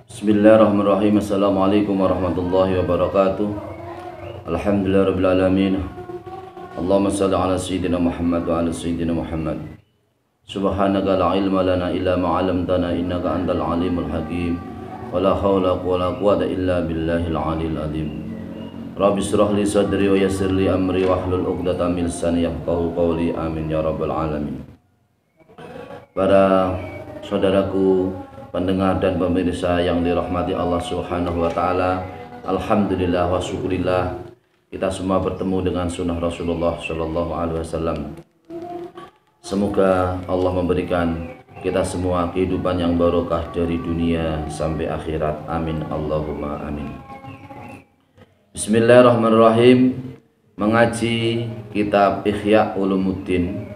Bismillahirrahmanirrahim. Assalamualaikum warahmatullahi wabarakatuh. Alhamdulillah rabbil alamin. Allahumma salli ala sayyidina Muhammad wa ala sayyidina Muhammad. Subhanaka la ilma lana illa ma 'allamtana innaka antal alimul hakim. Wa la haula wa la quwwata illa billahil aliyil azim. Rabbi shrah li sadri wa yassir li amri wa hlul 'uqdatam min lisani yafqahu qawli. Amin ya rabbal alamin. Para saudaraku pendengar dan pemirsa yang dirahmati Allah Subhanahu wa taala, alhamdulillah wa syukurillah kita semua bertemu dengan sunnah Rasulullah Shallallahu alaihi wasallam. Semoga Allah memberikan kita semua kehidupan yang barokah dari dunia sampai akhirat. Amin Allahumma amin. Bismillahirrahmanirrahim. Mengaji kitab Ihya Ulumuddin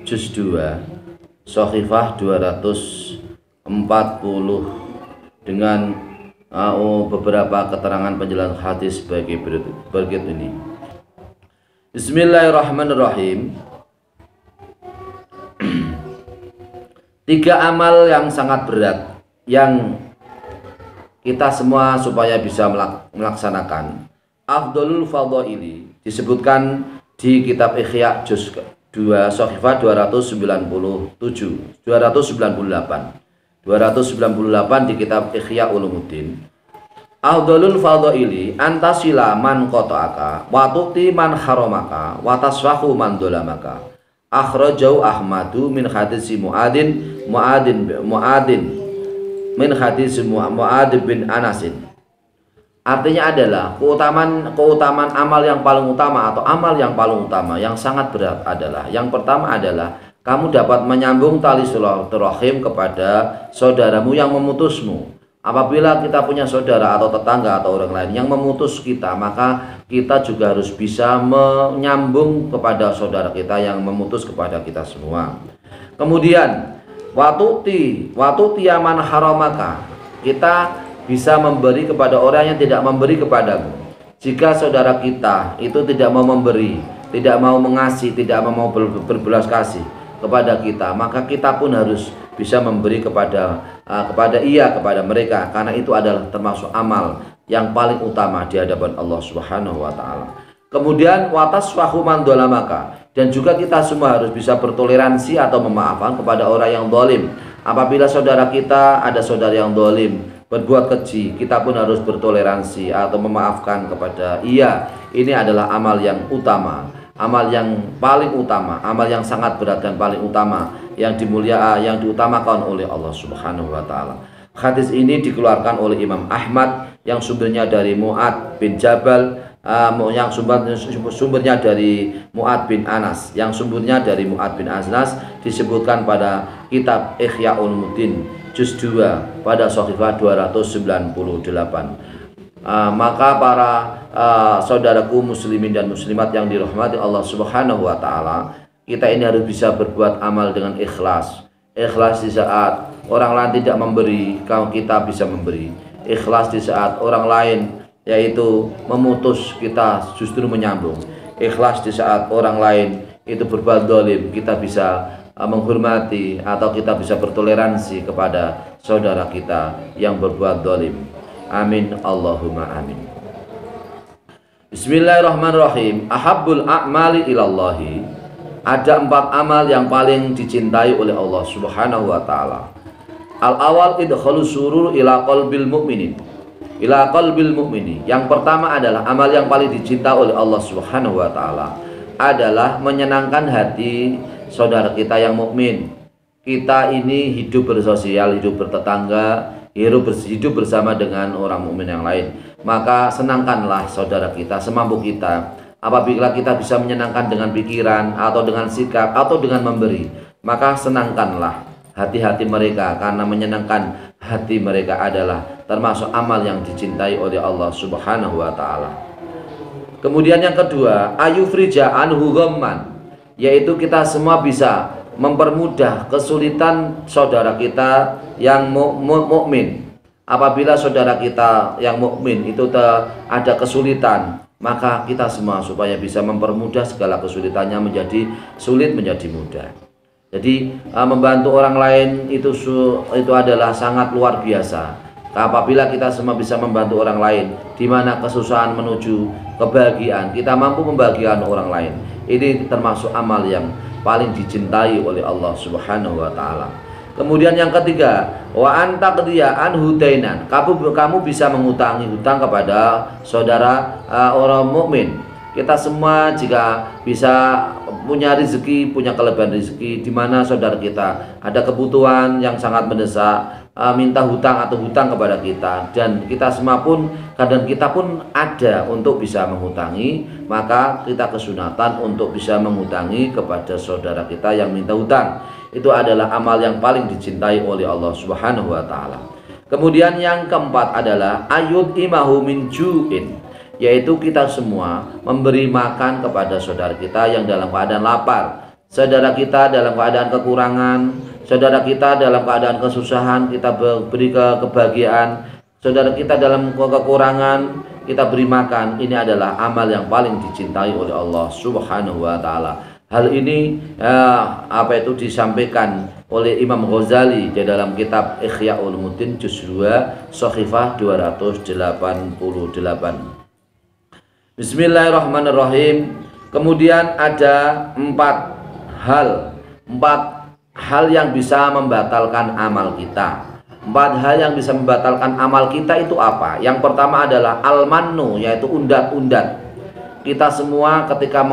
juz 2 Shahifah 240 dengan beberapa keterangan penjelasan hadis sebagai berikut ini. Bismillahirrahmanirrahim. 3 amal yang sangat berat yang kita semua supaya bisa melaksanakan. Afdhalul fadhaili disebutkan di kitab Ihya juz 2 Shahifah 298 di kitab Ihya Ulumuddin. Afdhalul fadhaili antasila man qata'aka wa tu'ti man haramaka wa tasfahu man dolamaka. Akhrajahu Ahmadu min hadis Mu'adin min hadis Mu'ad bin Anasin. Artinya adalah keutamaan amal yang paling utama atau amal yang paling utama yang sangat berat adalah yang pertama adalah kamu dapat menyambung tali silaturahim kepada saudaramu yang memutusmu. Apabila kita punya saudara atau tetangga atau orang lain yang memutus kita, maka kita juga harus bisa menyambung kepada saudara kita yang memutus kepada kita semua. Kemudian watuti yaman haramaka, kita bisa memberi kepada orang yang tidak memberi kepadamu. Jika saudara kita itu tidak mau memberi, tidak mau mengasih, tidak mau berbelas kasih kepada kita, maka kita pun harus bisa memberi kepada mereka, karena itu adalah termasuk amal yang paling utama di hadapan Allah Subhanahu wa taala. Kemudian watasfahu man dolamaka, dan juga kita semua harus bisa bertoleransi atau memaafkan kepada orang yang zalim. Apabila saudara kita ada saudara yang zalim berbuat keji, kita pun harus bertoleransi atau memaafkan kepada ini adalah amal yang utama, amal yang paling utama, amal yang sangat berat dan paling utama yang diutamakan oleh Allah Subhanahu wa taala. Hadis ini dikeluarkan oleh Imam Ahmad yang sumbernya dari Mu'ad bin Jabal, yang sumbernya dari Mu'ad bin Anas, yang sumbernya dari Mu'ad bin Anas disebutkan pada kitab Ihya Ulumuddin juz 2 pada Shahifah 298. Maka para saudaraku muslimin dan muslimat yang dirahmati Allah Subhanahu wa taala, kita ini harus bisa berbuat amal dengan ikhlas. Ikhlas di saat orang lain tidak memberi, kalau kita bisa memberi. Ikhlas di saat orang lain yaitu memutus, kita justru menyambung. Ikhlas di saat orang lain itu berbuat zalim, kita bisa menghormati atau kita bisa bertoleransi kepada saudara kita yang berbuat zalim. Amin Allahumma amin. Bismillahirrahmanirrahim. Ahabbul a'mali ilallahi, ada 4 amal yang paling dicintai oleh Allah Subhanahu wa taala. Al awal idkhalu surur ila qalbil mu'minin, ila qalbil mu'mini. Yang pertama adalah amal yang paling dicintai oleh Allah Subhanahu wa taala adalah menyenangkan hati saudara kita yang mukmin. Kita ini hidup bersosial, hidup bertetangga, hidup bersama dengan orang mukmin yang lain. Maka senangkanlah saudara kita semampu kita. Apabila kita bisa menyenangkan dengan pikiran atau dengan sikap atau dengan memberi, maka senangkanlah hati-hati mereka, karena menyenangkan hati mereka adalah termasuk amal yang dicintai oleh Allah Subhanahu wa taala. Kemudian yang kedua, ayufrija anhu ghamman, yaitu kita semua bisa mempermudah kesulitan saudara kita yang mukmin. Apabila saudara kita yang mukmin itu ada kesulitan, maka kita semua supaya bisa mempermudah segala kesulitannya menjadi sulit menjadi mudah. Jadi membantu orang lain itu adalah sangat luar biasa. Apabila kita semua bisa membantu orang lain, di mana kesusahan menuju kebahagiaan, kita mampu membahagiakan orang lain. Ini termasuk amal yang paling dicintai oleh Allah Subhanahu wa taala. Kemudian yang ketiga, wa antaqdiya anhu dainan. Kamu bisa mengutangi hutang kepada saudara orang mukmin. Kita semua jika bisa punya rezeki, punya kelebihan rezeki, di mana saudara kita ada kebutuhan yang sangat mendesak, minta hutang atau hutang kepada kita, dan kita semua pun kadang kita pun ada untuk bisa menghutangi, maka kita kesunatan untuk bisa menghutangi kepada saudara kita yang minta hutang. Itu adalah amal yang paling dicintai oleh Allah Subhanahu wa taala. Kemudian yang keempat adalah ayud imahu min ju'in, yaitu kita semua memberi makan kepada saudara kita yang dalam keadaan lapar, saudara kita dalam keadaan kekurangan, saudara kita dalam keadaan kesusahan, kita beri kebahagiaan, saudara kita dalam kekurangan, kita beri makan. Ini adalah amal yang paling dicintai oleh Allah Subhanahu wa taala. Hal ini disampaikan oleh Imam Ghazali di dalam kitab Ihya Ulumuddin juz 2 Shahifah 288. Bismillahirrahmanirrahim. Kemudian ada empat hal yang bisa membatalkan amal kita. Empat hal yang bisa membatalkan amal kita itu apa? Yang pertama adalah al-mannu, yaitu undat-undat. Kita semua ketika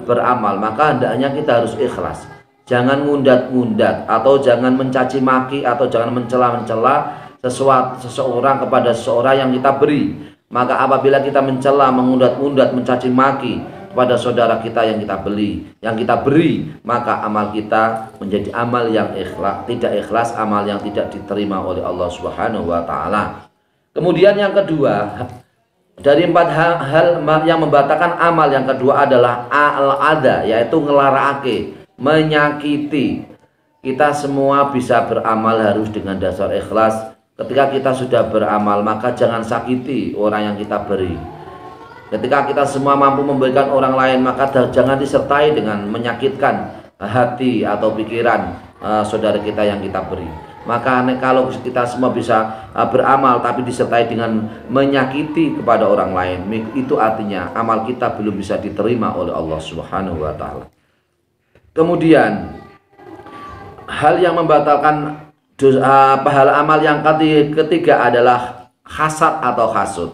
beramal, maka hendaknya kita harus ikhlas. Jangan ngundat-ngundat, atau jangan mencaci maki, atau jangan mencela-mencela seseorang kepada seseorang yang kita beri. Maka apabila kita mencela, mengundat-undat, mencaci maki kepada saudara kita yang kita beri, maka amal kita menjadi amal yang tidak ikhlas, amal yang tidak diterima oleh Allah Subhanahu wa taala. Kemudian yang kedua, dari empat hal yang membatalkan amal, yang kedua adalah al-adha, yaitu ngelarake, menyakiti. Kita semua bisa beramal harus dengan dasar ikhlas. Ketika kita sudah beramal, maka jangan sakiti orang yang kita beri. Ketika kita semua mampu memberikan orang lain, maka jangan disertai dengan menyakitkan hati atau pikiran saudara kita yang kita beri. Maka kalau kita semua bisa beramal tapi disertai dengan menyakiti kepada orang lain, itu artinya amal kita belum bisa diterima oleh Allah Subhanahu wa taala. Kemudian hal yang membatalkan pahala amal yang ketiga adalah hasad atau hasud.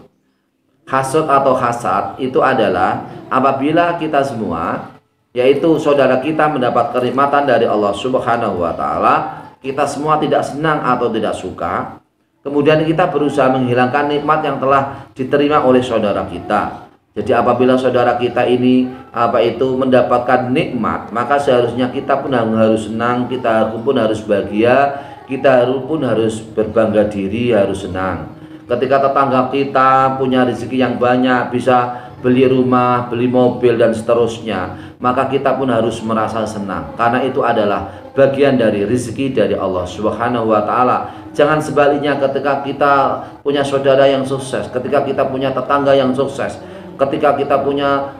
Hasud atau hasad itu adalah apabila kita semua, yaitu saudara kita mendapat kenikmatan dari Allah Subhanahu wa taala, kita semua tidak senang atau tidak suka, kemudian kita berusaha menghilangkan nikmat yang telah diterima oleh saudara kita. Jadi apabila saudara kita ini mendapatkan nikmat, maka seharusnya kita pun harus senang, kita pun harus bahagia, kita pun harus berbangga diri, harus senang. Ketika tetangga kita punya rezeki yang banyak, bisa beli rumah, beli mobil dan seterusnya, maka kita pun harus merasa senang, karena itu adalah bagian dari rezeki dari Allah Subhanahu wa taala. Jangan sebaliknya, ketika kita punya saudara yang sukses, ketika kita punya tetangga yang sukses, ketika kita punya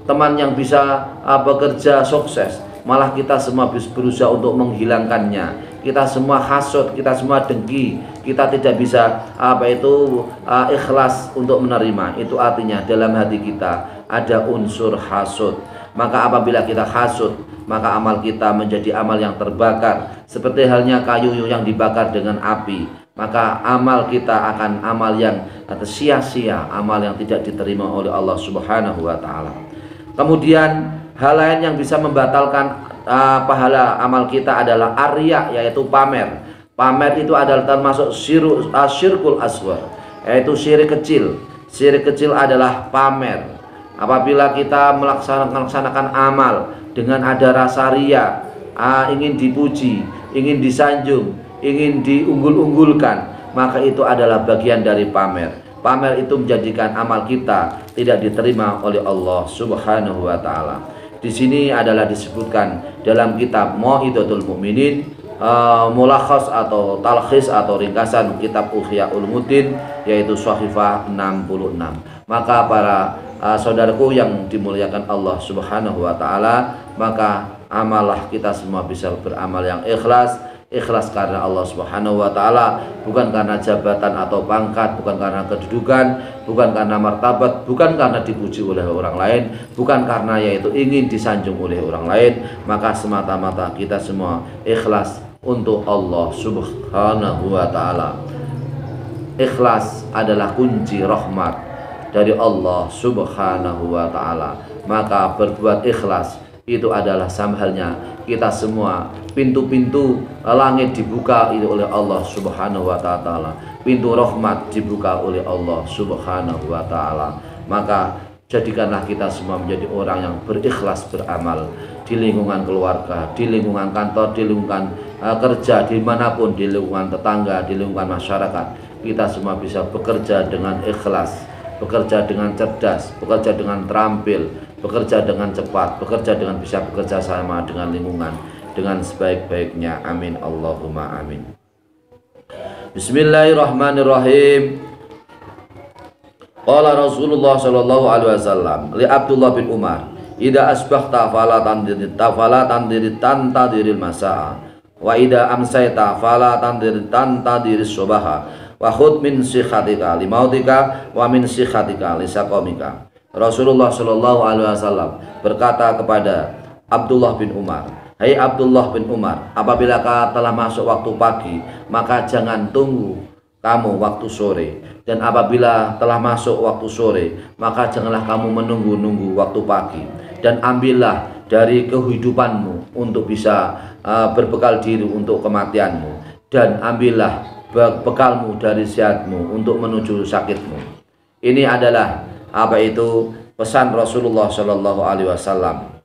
teman yang bisa bekerja sukses, malah kita semua berusaha untuk menghilangkannya. Kita semua hasud, kita semua dengki, kita tidak bisa ikhlas untuk menerima. Itu artinya dalam hati kita ada unsur hasud. Maka apabila kita hasud, maka amal kita menjadi amal yang terbakar, seperti halnya kayu yang dibakar dengan api. Maka amal kita akan amal yang sia-sia, amal yang tidak diterima oleh Allah Subhanahu wa taala. Kemudian hal lain yang bisa membatalkan pahala amal kita adalah arya, yaitu pamer. Pamer itu adalah termasuk syirkul asghar, yaitu syirik kecil. Syirik kecil adalah pamer. Apabila kita melaksanakan amal dengan ada rasa riya, ingin dipuji, ingin disanjung, ingin diunggul-unggulkan, maka itu adalah bagian dari pamer. Pamer itu menjadikan amal kita tidak diterima oleh Allah Subhanahu wa taala. Di sini adalah disebutkan dalam kitab Mau'izatul Mu'minin, mulakhas atau talkhis atau ringkasan kitab Ihya Ulumuddin, yaitu Shahifah 66. Maka para saudaraku yang dimuliakan Allah Subhanahu wa taala, maka amalah kita semua bisa beramal yang ikhlas, ikhlas karena Allah Subhanahu wa taala, bukan karena jabatan atau pangkat, bukan karena kedudukan, bukan karena martabat, bukan karena dipuji oleh orang lain, bukan karena yaitu ingin disanjung oleh orang lain, maka semata-mata kita semua ikhlas untuk Allah Subhanahu wa taala. Ikhlas adalah kunci rahmat dari Allah Subhanahu wa taala. Maka berbuat ikhlas itu adalah sama halnya kita semua, pintu-pintu langit dibuka itu oleh Allah Subhanahu wa taala, pintu rahmat dibuka oleh Allah Subhanahu wa taala. Maka jadikanlah kita semua menjadi orang yang berikhlas beramal di lingkungan keluarga, di lingkungan kantor, di lingkungan kerja, dimanapun, di lingkungan tetangga, di lingkungan masyarakat. Kita semua bisa bekerja dengan ikhlas, bekerja dengan cerdas, bekerja dengan terampil, bekerja dengan cepat, bekerja dengan bisa bekerja sama dengan lingkungan dengan sebaik-baiknya. Amin Allahumma amin. Bismillahirrahmanirrahim. Qala Rasulullah sallallahu alaihi wasallam li Abdullah bin Umar, "Idza asbahta fala tandiril masaa, wa idza amsayta fala tandiris subaha, wa khudh min sikhatika limautika wa min sikhatika lisaqamika." Rasulullah Shallallahu Alaihi Wasallam berkata kepada Abdullah bin Umar, "Hai Abdullah bin Umar, apabila kau telah masuk waktu pagi, maka jangan tunggu kamu waktu sore, dan apabila telah masuk waktu sore, maka janganlah kamu menunggu-nunggu waktu pagi, dan ambillah dari kehidupanmu untuk bisa berbekal diri untuk kematianmu, dan ambillah bekalmu dari sehatmu untuk menuju sakitmu." Ini adalah apa itu pesan Rasulullah Shallallahu Alaihi Wasallam,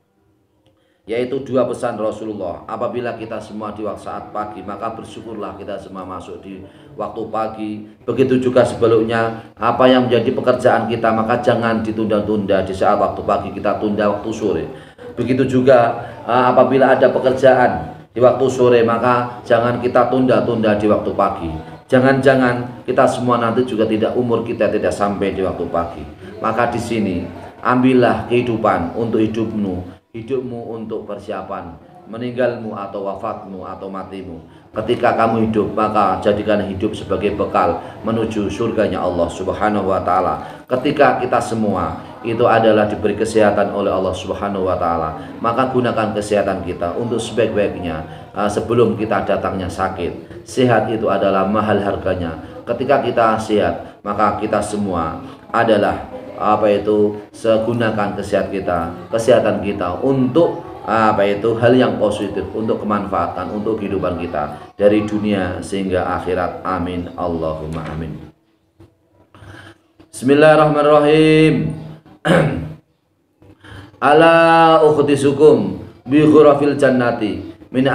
yaitu dua pesan Rasulullah. Apabila kita semua di waktu saat pagi, maka bersyukurlah kita semua masuk di waktu pagi. Begitu juga sebelumnya, apa yang menjadi pekerjaan kita maka jangan ditunda-tunda di saat waktu pagi, kita tunda waktu sore. Begitu juga apabila ada pekerjaan di waktu sore, maka jangan kita tunda-tunda di waktu pagi. Jangan-jangan kita semua nanti juga umur kita tidak sampai di waktu pagi. Maka di sini ambillah kehidupan untuk hidupmu untuk persiapan meninggalmu atau wafatmu atau matimu. Ketika kamu hidup, maka jadikan hidup sebagai bekal menuju surganya Allah Subhanahu wa taala. Ketika kita semua itu adalah diberi kesehatan oleh Allah Subhanahu wa taala, maka gunakan kesehatan kita untuk sebaik-baiknya sebelum kita datangnya sakit. Sehat itu adalah mahal harganya. Ketika kita sehat, maka kita semua adalah gunakan kesehatan kita untuk hal yang positif, untuk kemanfaatan, untuk kehidupan kita dari dunia sehingga akhirat. Amin Allahumma amin. Bismillahirrahmanirrahim. Ala ukhtisukum bi ghurafil jannati min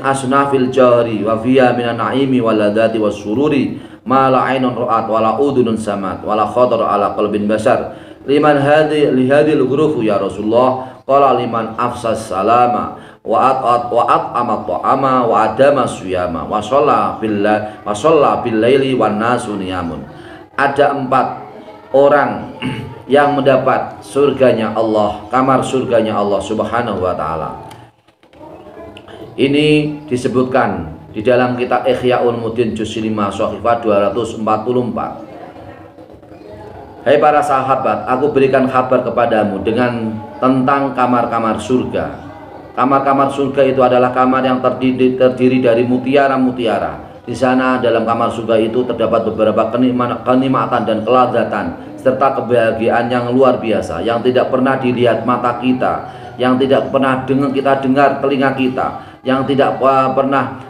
asnafil jahri wa fiya minan naimi wal ladati was sururi ma la ainun ra'at wa la udunun samat wa la khatar ala qalbin bashar liman hadhil ghurufu ya Rasulullah. Qala liman afsas salama wa at'ama ta'ama wa adama suyama wa shalla bil laili wan nasu niyamun. Ada 4 orang yang mendapat surganya Allah, kamar surganya Allah Subhanahu wa taala. Ini disebutkan di dalam kitab Ihya Ulumuddin juz 5 Shahifah 244. Hai para sahabat, aku berikan kabar kepadamu tentang kamar-kamar surga. Kamar-kamar surga itu adalah kamar yang terdiri dari mutiara-mutiara. Di sana dalam kamar surga itu terdapat beberapa kenikmatan dan kelazatan serta kebahagiaan yang luar biasa, yang tidak pernah dilihat mata kita, yang tidak pernah kita dengar telinga kita, yang tidak pernah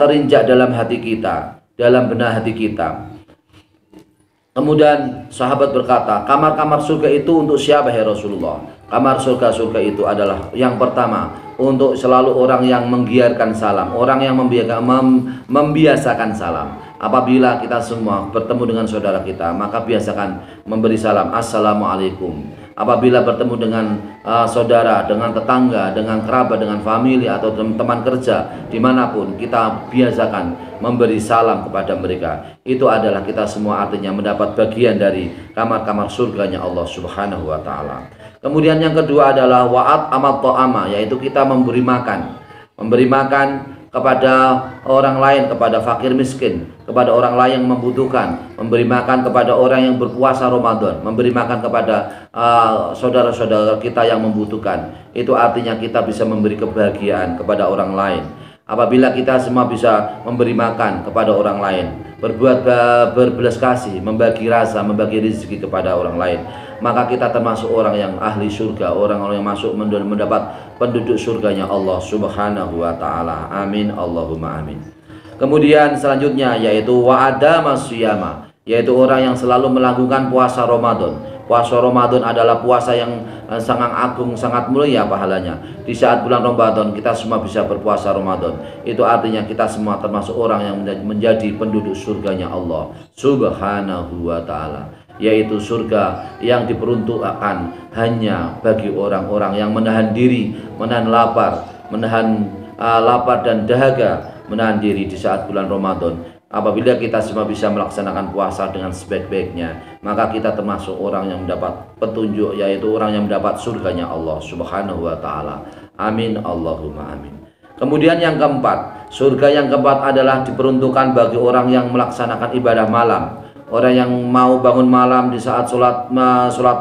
terinjak dalam hati kita, dalam benak hati kita. Kemudian sahabat berkata, kamar-kamar surga itu untuk siapa ya Rasulullah? Kamar surga itu adalah yang pertama untuk selalu orang yang menggiarkan salam, orang yang membiasakan salam. Apabila kita semua bertemu dengan saudara kita, maka biasakan memberi salam, assalamualaikum. Apabila bertemu dengan saudara, dengan tetangga, dengan kerabat, dengan famili atau teman kerja, dimanapun, kita biasakan memberi salam kepada mereka. Itu adalah kita semua artinya mendapat bagian dari kamar-kamar surganya Allah Subhanahu wa taala. Kemudian yang kedua adalah wa'at amat ta'ama, yaitu kita memberi makan. memberi makan kepada orang lain, kepada fakir miskin, kepada orang lain yang membutuhkan, memberi makan kepada orang yang berpuasa Ramadan, memberi makan kepada saudara-saudara kita yang membutuhkan. Itu artinya kita bisa memberi kebahagiaan kepada orang lain. Apabila kita semua bisa memberi makan kepada orang lain, berbuat berbelas kasih, membagi rasa, membagi rezeki kepada orang lain, maka kita termasuk orang yang ahli surga, orang-orang yang masuk mendapat penduduk surganya Allah Subhanahu wa taala. Amin Allahumma amin. Kemudian selanjutnya yaitu wa'adama siyama, yaitu orang yang selalu melakukan puasa Ramadan. Puasa Ramadan adalah puasa yang sangat agung, sangat mulia pahalanya. Di saat bulan Ramadan kita semua bisa berpuasa Ramadan. Itu artinya kita semua termasuk orang yang menjadi penduduk surganya Allah Subhanahu wa taala, yaitu surga yang diperuntukkan hanya bagi orang-orang yang menahan diri, menahan lapar dan dahaga, menahan diri di saat bulan Ramadan. Apabila kita semua bisa melaksanakan puasa dengan sebaik-baiknya, maka kita termasuk orang yang mendapat petunjuk, yaitu orang yang mendapat surganya Allah Subhanahu wa taala. Amin Allahumma amin. Kemudian yang keempat, surga yang keempat adalah diperuntukkan bagi orang yang melaksanakan ibadah malam. Orang yang mau bangun malam di saat sholat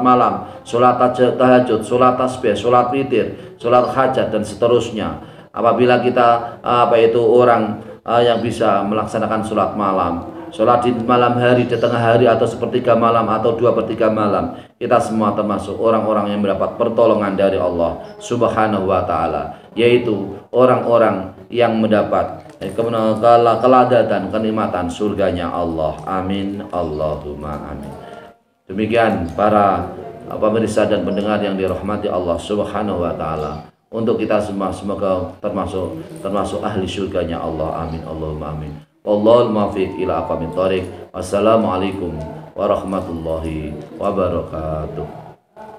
malam, sholat tahajud, sholat tasbih, sholat witir, sholat hajat dan seterusnya. Apabila kita orang yang bisa melaksanakan sholat malam, sholat di malam hari, di tengah hari, atau sepertiga malam, atau 2/3 malam, kita semua termasuk orang-orang yang mendapat pertolongan dari Allah Subhanahu wa taala, yaitu orang-orang yang mendapat keladatan, kenikmatan surganya Allah. Amin Allahumma amin. Demikian para pemirsa dan pendengar yang dirahmati Allah Subhanahu wa taala, untuk kita semua semoga termasuk ahli surganya Allah. Amin Allahumma amin. Wallahul muwaffiq ila aqwamit thoriq. Wassalamualaikum warahmatullahi wabarakatuh.